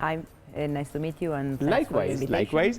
Hi, nice to meet you and likewise.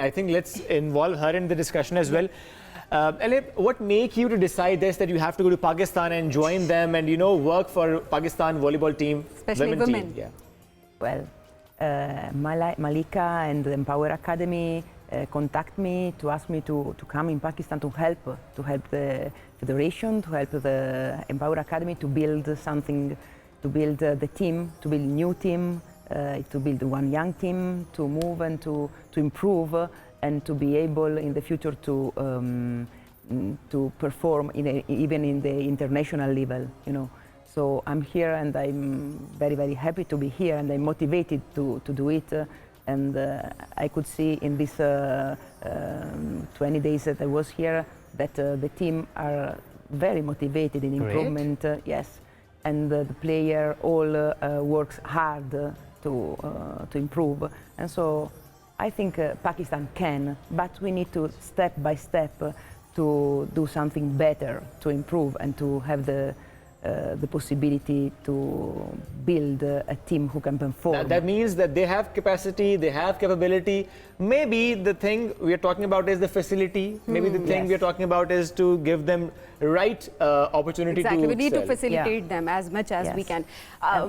I think let's involve her in the discussion as well. Ale, what make you to decide this, that you have to go to Pakistan and join them and work for Pakistan volleyball team, especially women? Yeah. well, Malika and the Empower Academy contact me to ask me to come in Pakistan to help the federation, to help the Empower Academy to build something, to build the team, to build new team, to build one young team, to move and to improve and to be able in the future to perform even in the international level, So I'm here and I'm very, very happy to be here and I'm motivated to do it. And I could see in these 20 days that I was here that the team are very motivated in improvement. Yes, and the player all works hard to improve. And so I think Pakistan can, but we need to step by step to do something better, to improve and to have the possibility to build a team who can perform. That means that they have capacity, they have capability. Maybe the thing we are talking about is the facility. Maybe the thing we are talking about is to give them right opportunity to we need to excel. facilitate them as much as we can.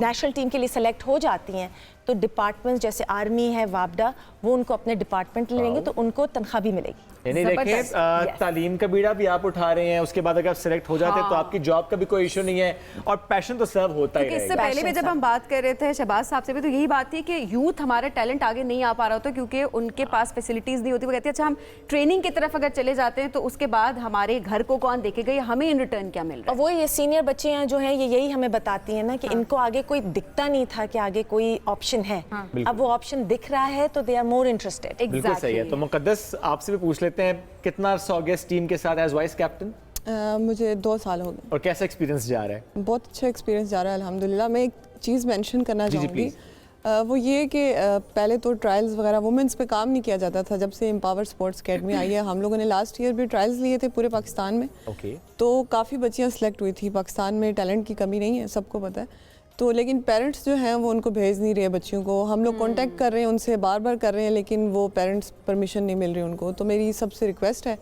National team کے لیے select ہو جاتی ہیں تو department جیسے army ہے وابڈا وہ ان کو اپنے ڈپارٹمنٹ لیں گے تو ان کو تنخواہ بھی ملے گی. یعنی دیکھیں تعلیم کا بیڑا بھی آپ اٹھا رہے ہیں, اس کے بعد اگر آپ سلیکٹ ہو جاتے ہیں تو آپ کی جاب کا بھی کوئی ایشو نہیں ہے, اور پیشن تو سرو ہوتا ہی رہے گا. اس سے پہلے بھی جب ہم بات کر رہے تھے شہباز صاحب سے بھی تو یہی بات تھی کہ یوتھ ہمارا ٹیلنٹ آگے نہیں آ پا رہا ہوتا کیونکہ ان کے پاس فیسلٹیز نہیں ہوتی. وہ کہتے ہیں اچھا ہم ٹریننگ کی طرف اگر چلے جاتے ہیں تو اس کے بعد ہمارے گھر کو کون دیکھے گا یا ہمیں ان ریٹرن کیا مل رہا ہے. اور وہ یہ سینئر بچے ہیں جو ہیں یہی ہمیں بتاتی ہیں نا کہ ان کو آگے کوئی دکھتا نہیں تھا کہ آگے کوئی آپشن ہے, اب وہ آپشن دکھ رہا ہے تو دے آر مور انٹرسٹڈ. بالکل صحیح ہے. تو مقدس آپ سے بھی پوچھ لیتے ہیں کتنا عرصہ ہو گیا اس ٹیم کے ساتھ ایز وائس کیپٹن؟ مجھے 2 سال ہو گئے. اور کیسا ایکسپیرینس جا رہا ہے؟ بہت اچھا ایکسپیرینس جا رہا ہے الحمدللہ. میں ایک چیز مینشن کرنا چاہوں گی, وہ یہ کہ پہلے تو ٹرائلز وغیرہ وومنس پہ کام نہیں کیا جاتا تھا. جب سے امپاور اسپورٹس اکیڈمی آئی ہے, ہم لوگوں نے لاسٹ ایئر بھی ٹرائلز لیے تھے پورے پاکستان میں, تو کافی بچیاں سلیکٹ ہوئی تھی. پاکستان میں ٹیلنٹ کی کمی نہیں ہے, سب کو پتہ ہے. تو لیکن پیرنٹس جو ہیں وہ ان کو بھیج نہیں رہے بچیوں کو. ہم لوگ کانٹیکٹ کر رہے ہیں ان سے, بار بار کر رہے ہیں, لیکن وہ پیرنٹس پرمیشن نہیں مل رہی ان کو. تو میری سب سے ریکویسٹ ہے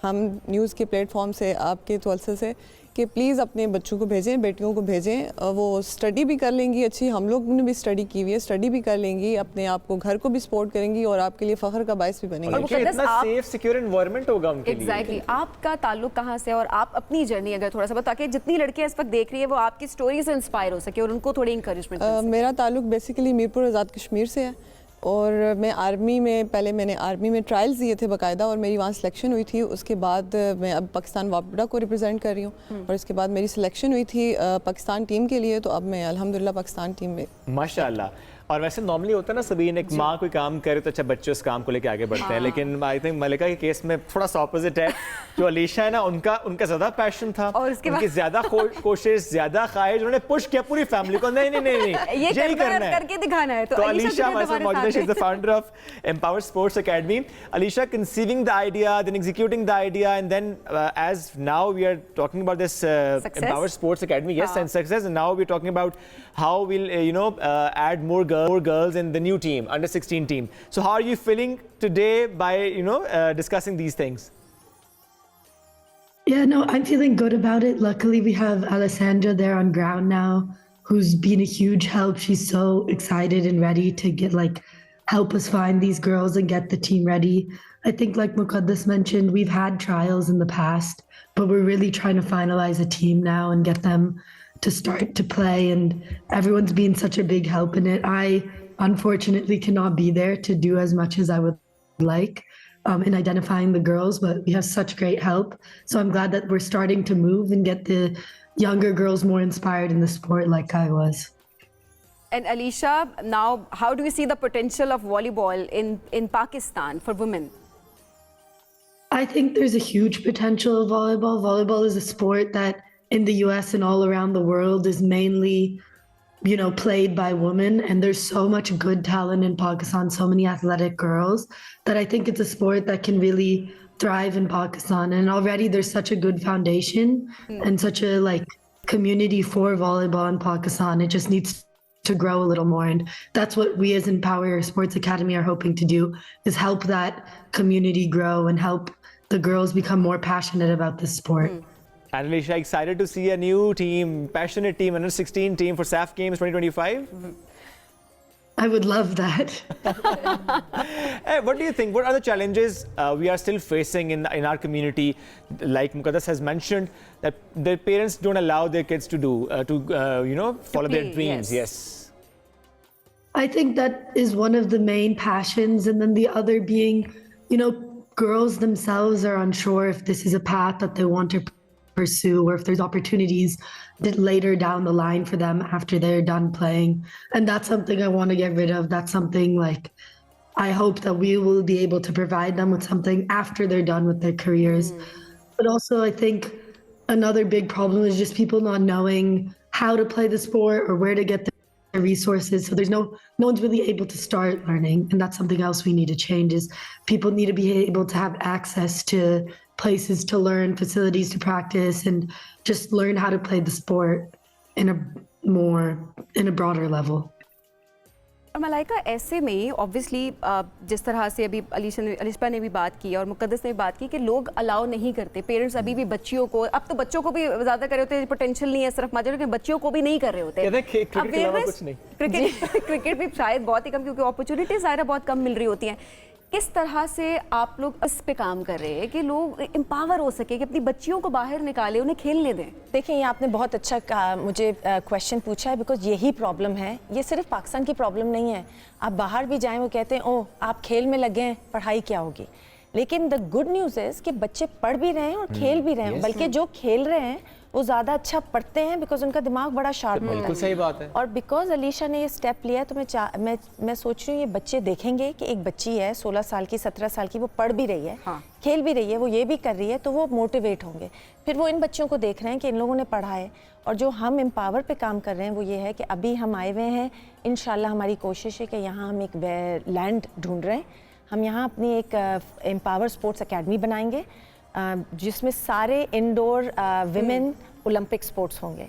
ہم نیوز کے پلیٹ فارم سے, آپ کے توسل سے, کہ پلیز اپنے بچوں کو بھیجیں, بیٹیوں کو بھیجیں. وہ اسٹڈی بھی کر لیں گی اچھی, ہم لوگ نے بھی اسٹڈی کی ہوئی ہے, اسٹڈی بھی کر لیں گی, اپنے آپ کو گھر کو بھی سپورٹ کریں گی اور آپ کے لیے فخر کا باعث بھی بنیں گی. اتنا سیف سیکیور انوائرمنٹ ہوگا ان کے لیے. ایگزیکٹلی. آپ کا تعلق کہاں سے اور آپ اپنی جرنی اگر تھوڑا سا بتا کہ جتنی لڑکیاں اس وقت دیکھ رہی ہیں وہ آپ کی اسٹوری سے انسپائر ہو سکے اور ان کو تھوڑی انکریجمنٹ. میرا تعلق بیسیکلی میرپور آزاد کشمیر سے ہے, اور میں آرمی میں پہلے میں نے آرمی میں ٹرائلز دیے تھے باقاعدہ, اور میری وہاں سلیکشن ہوئی تھی. اس کے بعد میں اب پاکستان وابڈا کو ریپرزینٹ کر رہی ہوں, اور اس کے بعد میری سلیکشن ہوئی تھی پاکستان ٹیم کے لیے, تو اب میں الحمدللہ پاکستان ٹیم میں. ماشاءاللہ. اور ویسے نارملی ہوتا ہے نا سبین, ایک ماں کوئی کام کرے تو اچھا بچے اس کام کو لے کے آگے بڑھتے ہیں, لیکن آئی تھنک ملکہ کے کیس میں تھوڑا سا اپوزٹ ہے. جو علیشا ہے نا, ان کا زیادہ پیشن تھا, ان کی زیادہ کوشش, زیادہ خواہش, انہوں نے پش کیا پوری فیملی کو, نہیں نہیں نہیں یہی کرنا ہے, کر کے دکھانا ہے. تو علیشا ہمارے ساتھ موجود ہے, شی از the founder of Empower Sports Academy. Alisha, conceiving the idea, then executing the idea, and then as now we are talking about this Empower Sports Academy, yes, and success, and now we're talking about how we'll add more girls in the new team, under 16 team. So how are you feeling today by discussing these things? Yeah, no, I'm feeling good about it. Luckily we have Alessandra there on ground now, who's been a huge help. She's so excited and ready to help us find these girls and get the team ready. I think like Muqaddas mentioned, we've had trials in the past, but we're really trying to finalize a team now and get them to start to play, and everyone's been such a big help in it. I unfortunately cannot be there to do as much as I would like in identifying the girls, but we have such great help. So I'm glad that we're starting to move and get the younger girls more inspired in the sport like I was. And Alisha, now how do you see the potential of volleyball in Pakistan for women? I think there's a huge potential of volleyball. Volleyball is a sport that in the US and all around the world is mainly, played by women, and there's so much good talent in Pakistan, so many athletic girls, that I think it's a sport that can really thrive in Pakistan. And already there's such a good foundation and such a community for volleyball in Pakistan. It just needs to grow a little more, and that's what we as Empower Sports Academy are hoping to do, is help that community grow and help the girls become more passionate about this sport. And Alisha, excited to see a new team, passionate team, under 16 team for SAF Games 2025? I would love that. Hey, what do you think? What are the challenges we are still facing in our community? Like Muqaddas has mentioned, that their parents don't allow their kids to do, follow their dreams. Yes. I think that is one of the main passions. And then the other being, girls themselves are unsure if this is a path that they want to pursue, or if there's opportunities that later down the line for them after they're done playing. And that's something I want to get rid of. That's something I hope that we will be able to provide them with something after they're done with their careers. But also I think another big problem is just people not knowing how to play the sport or where to get the resources. So there's no one's really able to start learning, and that's something else we need to change, is people need to be able to have access to places to learn, facilities to practice, and just learn how to play the sport in a broader level. اور ملائکہ ایسے میں obviously جس طرح سے ابھی علیشا نے بھی بات کی اور مقدس نے بھی بات کی کہ لوگ الاؤ نہیں کرتے، پیرنٹس ابھی بھی بچیوں کو، اب تو بچوں کو بھی زیادہ کر رہے ہوتے ہیں، پوٹینشیل نہیں ہے صرف ماجر کہ بچوں کو بھی نہیں کر رہے ہوتے، کرکٹ بھی شاید بہت ہی کم، کیونکہ اپرچونیٹیز ظاہر بہت کم مل رہی ہوتی ہیں. کس طرح سے آپ لوگ اس پہ کام کر رہے ہیں کہ لوگ امپاور ہو سکے، کہ اپنی بچیوں کو باہر نکالے، انہیں کھیلنے دیں؟ دیکھیں یہ آپ نے بہت اچھا مجھے کویشچن پوچھا ہے، بیکاز یہی پرابلم ہے. یہ صرف پاکستان کی پرابلم نہیں ہے، آپ باہر بھی جائیں وہ کہتے ہیں او آپ کھیل میں لگے ہیں، پڑھائی کیا ہوگی. لیکن دا گڈ نیوز از کہ بچے پڑھ بھی رہے ہیں اور کھیل بھی رہے ہیں، بلکہ جو کھیل رہے ہیں وہ زیادہ اچھا پڑھتے ہیں بیکاز ان کا دماغ بڑا شارپ ہے. بالکل صحیح بات ہے. اور بیکاز علیشا نے یہ اسٹیپ لیا تو میں سوچ رہی ہوں یہ بچے دیکھیں گے کہ ایک بچی ہے 16 سال کی 17 سال کی، وہ پڑھ بھی رہی ہے، کھیل بھی رہی ہے، وہ یہ بھی کر رہی ہے، تو وہ موٹیویٹ ہوں گے. پھر وہ ان بچوں کو دیکھ رہے ہیں کہ ان لوگوں نے پڑھا ہے. اور جو ہم امپاور پہ کام کر رہے ہیں وہ یہ ہے کہ ابھی ہم آئے ہوئے ہیں، انشاءاللہ ہماری کوشش ہے کہ یہاں ہم ایک لینڈ ڈھونڈ رہے ہیں. ہم یہاں اپنی ایک امپاور اسپورٹس اکیڈمی بنائیں گے جس میں سارے انڈور ویمن اولمپک سپورٹس ہوں گے،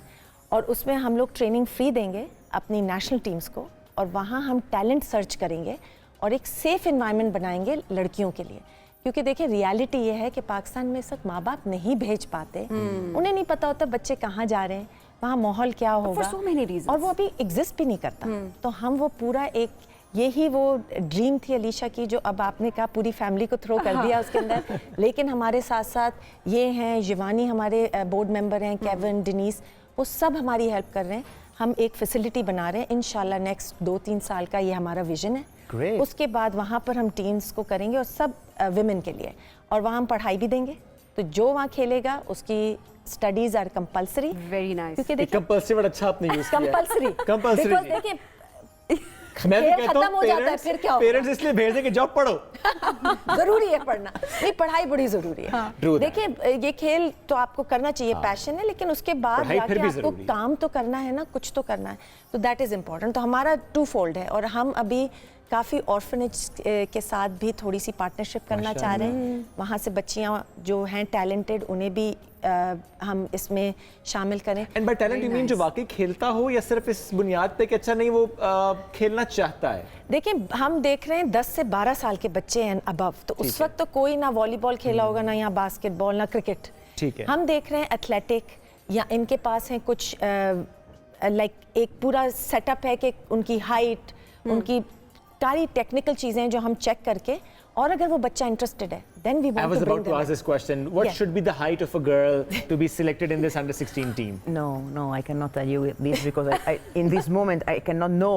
اور اس میں ہم لوگ ٹریننگ فری دیں گے اپنی نیشنل ٹیمز کو، اور وہاں ہم ٹیلنٹ سرچ کریں گے اور ایک سیف انوائرمنٹ بنائیں گے لڑکیوں کے لیے. کیونکہ دیکھیں ریالٹی یہ ہے کہ پاکستان میں اس وقت ماں باپ نہیں بھیج پاتے، انہیں نہیں پتہ ہوتا بچے کہاں جا رہے ہیں، وہاں ماحول کیا ہوگا، اور وہ ابھی ایگزسٹ بھی نہیں کرتا. تو ہم وہ پورا ایک یہی وہ ڈریم تھی علیشا کی جو اب آپ نے کہا پوری فیملی کو تھرو کر دیا اس کے اندر. لیکن ہمارے ساتھ ساتھ یہ ہیں یوانی ہمارے بورڈ ممبر ہیں، کیون، ڈینیس، وہ سب ہماری ہیلپ کر رہے ہیں. ہم ایک فیسلٹی بنا رہے ہیں انشاءاللہ نیکسٹ 2-3 سال کا، یہ ہمارا ویژن ہے. اس کے بعد وہاں پر ہم ٹیمز کو کریں گے اور سب ویمن کے لیے، اور وہاں ہم پڑھائی بھی دیں گے. تو جو وہاں کھیلے گا اس کی studies are compulsory. Very nice. کیونکہ دیکھیں کمپلسری ورڈ اچھا آپ نے یوز کیا. کمپلسری دیکھیں میں بھی کہتا ختم ہو جاتا ہے پھر کیا ہوگا؟ پیرنٹس اس لیے بھیج دیں کہ جاؤ پڑھو. ضروری ہے پڑھنا، نہیں پڑھائی بڑی ضروری ہے. دیکھیں یہ کھیل تو آپ کو کرنا چاہیے، پیشن ہے، لیکن اس کے بعد جا کے آپ کو کام تو کرنا ہے نا، کچھ تو کرنا ہے. تو دیٹ از امپورٹنٹ. تو ہمارا 2 فولڈ ہے، اور ہم ابھی کافی آرفنیج کے ساتھ بھی تھوڑی سی پارٹنرشپ کرنا چاہ رہے ہیں. وہاں سے بچیاں جو ہیں ٹیلنٹڈ انہیں بھی ہم اس میں شامل کریں. And by talent you mean جو واقعی کھیلتا ہو، یا صرف اس بنیاد پہ کہ اچھا نہیں وہ کھیلنا چاہتا ہے؟ دیکھیں ہم دیکھ رہے ہیں 10 سے 12 سال کے بچے ہیں ابو، تو اس وقت تو کوئی نہ والی بال کھیلا ہوگا، نہ یہاں باسکٹ بال، نہ کرکٹ. ہم دیکھ رہے ہیں ایتھلیٹک، یا ان کے پاس ہیں کچھ لائک ایک پورا سیٹ اپ ہے کہ ان کی ہائٹ، ان کی ساری ٹیکنیکل چیزیں جو ہم چیک کر کے، اور اگر وہ بچہ انٹرسٹڈ ہے then we want to bring them. I was about to ask this question. What should be the height of a girl to be selected in this under-16 team? No, I cannot tell you this because I in this moment I cannot know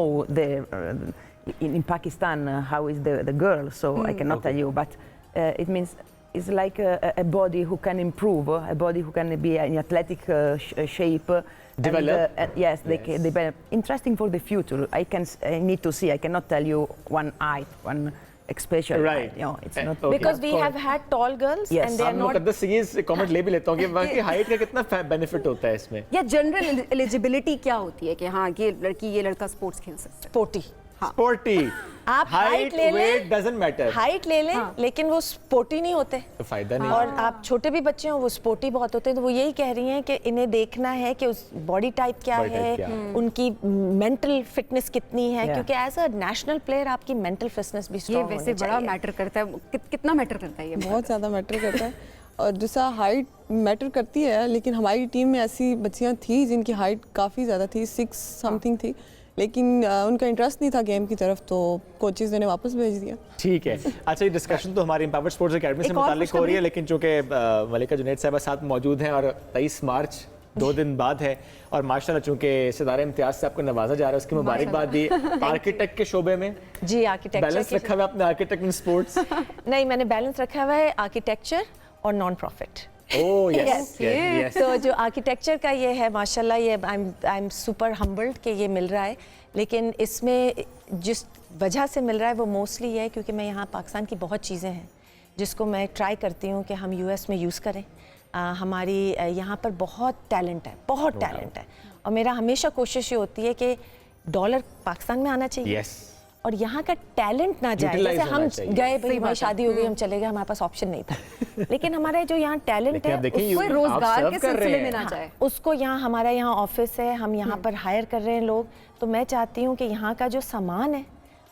in Pakistan how is the girl, so I cannot tell you. But it means it's like a body who can improve, a body who can be in athletic shape. Develop. Yes, they can develop. Interesting for the future. I need to see. I cannot tell you one height, one special height. You know, it's not because we have had tall girls and they are not. مقدس سے یہ comment لے بھی لیتا ہوں کہ وہاں کی ہائٹ کا کتنا بینیفٹ ہوتا ہے اس میں، یا جنرل ایلیجیبلٹی کیا ہوتی ہے کہ ہاں یہ لڑکی یہ لڑکا سپورٹس کھیل سکتا ہے؟ سپورٹی. آپ ہائٹ لے لیں، ڈزنٹ میٹر، ہائٹ لے لیں لیکن وہ سپورٹی نہیں ہوتے، فائدہ نہیں. اور آپ چھوٹے بھی بچے ہوں وہ سپورٹی بہت ہوتے ہیں. تو وہ یہی کہہ رہی ہیں کہ انہیں دیکھنا ہے کہ اس باڈی ٹائپ کیا ہے، ان کی مینٹل فٹنس کتنی ہے، کیونکہ ایز اے نیشنل پلیئر آپ کی مینٹل فٹنس بھی اسٹرانگ ہونی چاہیے. یہ ویسے بڑا میٹر کرتا ہے. کتنا میٹر کرتا ہے یہ؟ بہت زیادہ میٹر کرتا ہے. اور جیسا ہائٹ میٹر کرتی ہے، لیکن ہماری ٹیم میں ایسی بچیاں تھیں جن کی ہائٹ کافی زیادہ تھی، 6 سمتھنگ تھی، لیکن ان کا انٹرسٹ نہیں تھا گیم کی طرف، تو کوچز نے واپس بھیج دیا. ٹھیک ہے. اچھا یہ ڈسکشن تو ہماری امپاور اسپورٹس اکیڈمی سے متعلق ہو رہی ہے، لیکن چونکہ ملکہ جنید صاحبہ ساتھ موجود ہیں اور 23 مارچ 2 دن بعد ہے، اور ماشاءاللہ چونکہ ستارہ امتیاز سے آپ کو نوازا جا رہا ہے، اس کی مبارکباد بھی. آرکیٹیکٹ کے شعبے میں جی آرکیٹیکچر بیلنس رکھا ہوا ہے آپ نے، آرکیٹیکٹ ان سپورٹس؟ نہیں، میں نے بیلنس رکھا ہوا ہے آرکیٹیکچر اور نان پروفٹ. Oh yes. تو جو آرکیٹیکچر کا یہ ہے ماشاءاللہ، یہ آئی ایم سپر ہمبلڈ کہ یہ مل رہا ہے. لیکن اس میں جس وجہ سے مل رہا ہے وہ موسٹلی یہ ہے کیونکہ میں یہاں پاکستان کی بہت چیزیں ہیں جس کو میں ٹرائی کرتی ہوں کہ ہم یو ایس میں یوز کریں. ہماری یہاں پر بہت ٹیلنٹ ہے، بہت ٹیلنٹ ہے، اور میرا ہمیشہ کوشش یہ ہوتی ہے کہ ڈالر پاکستان میں آنا چاہیے اور یہاں کا ٹیلنٹ نہ جائے. جیسے ہم گئے بھائی ہماری شادی ہو گئی ہم چلے گئے، ہمارے پاس آپشن نہیں تھا، لیکن ہمارا جو یہاں ٹیلنٹ ہے اس کو روزگار کے سلسلے میں نہ جائے، اس کو یہاں ہمارا یہاں آفس ہے، ہم یہاں پر ہائر کر رہے ہیں لوگ. تو میں چاہتی ہوں کہ یہاں کا جو سامان ہے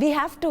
We have to.